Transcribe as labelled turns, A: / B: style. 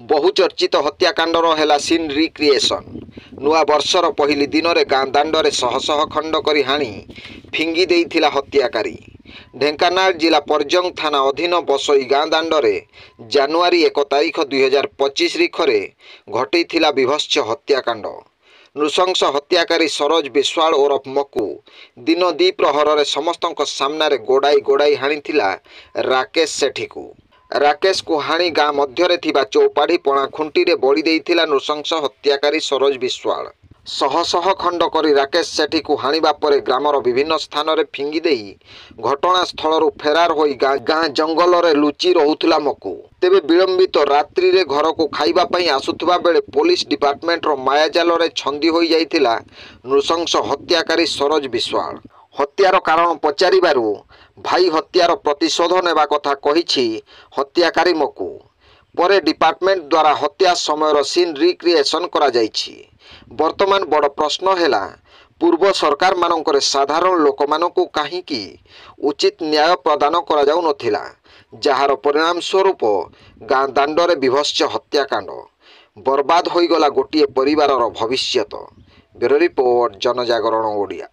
A: बहुचर्चित हत्याकांडर है scene recreation. नुआ वर्षर पहली दिन में गाँ दांडे शह शह खंड कर हाणी फिंगी देइथिला हत्याकारी। ढेंकानाल जिला परजंग थाना अधीन बसई गाँ दांडे जानुआरी 1 तारिख 2025 रिखरे घटैथिला विभत्स हत्याकांड। नृशंस हत्याकारी सरोज विश्वाल ओरफ मकु दिन द्विप्रहर समस्त सामने गोड़ाई गोड़ाई हाणीथिला राकेश सेठी को। राकेश को हाणी गाँ मध्य चौपाढ़ी पणा खुंटी बड़ी देइथिला नृशंस हत्याकारी सरोज विश्वाल। शह शह खंड कर राकेश सेठी को हाणिबा परे ग्रामर विभिन्न स्थान में फिंगी देई घटनास्थल फेरार हो गाँ जंगल में लुचि रहुथिला मकु। तेबे विलंबित रात्रि रे घर को खाइबा पई आसुथिबा बेले पुलिस डिपार्टमेंट रो मायाजाल रे छंदी होई जाइथिला नृशंस हत्याकारी सरोज विश्वाल। हत्यार कारण पचारिबारु भाई हत्यार प्रतिशोध नेबा कथा कहिछि हत्याकारी मकु। परे डिपार्टमेंट द्वारा हत्या समय सीन रिक्रिएशन करा जाइछि। वर्तमान बड़ प्रश्न है पूर्व सरकार मानकर साधारण लोक मानकु काहीकि उचित न्याय प्रदान करा जाउ नथिला, जार परिणाम स्वरूप गाँ दांडरे विभत्स हत्याकांड। बर्बाद होईगला गोटिए परिवारर भविष्यत। ब्यूरो रिपोर्ट, जनजागरण ओडिया।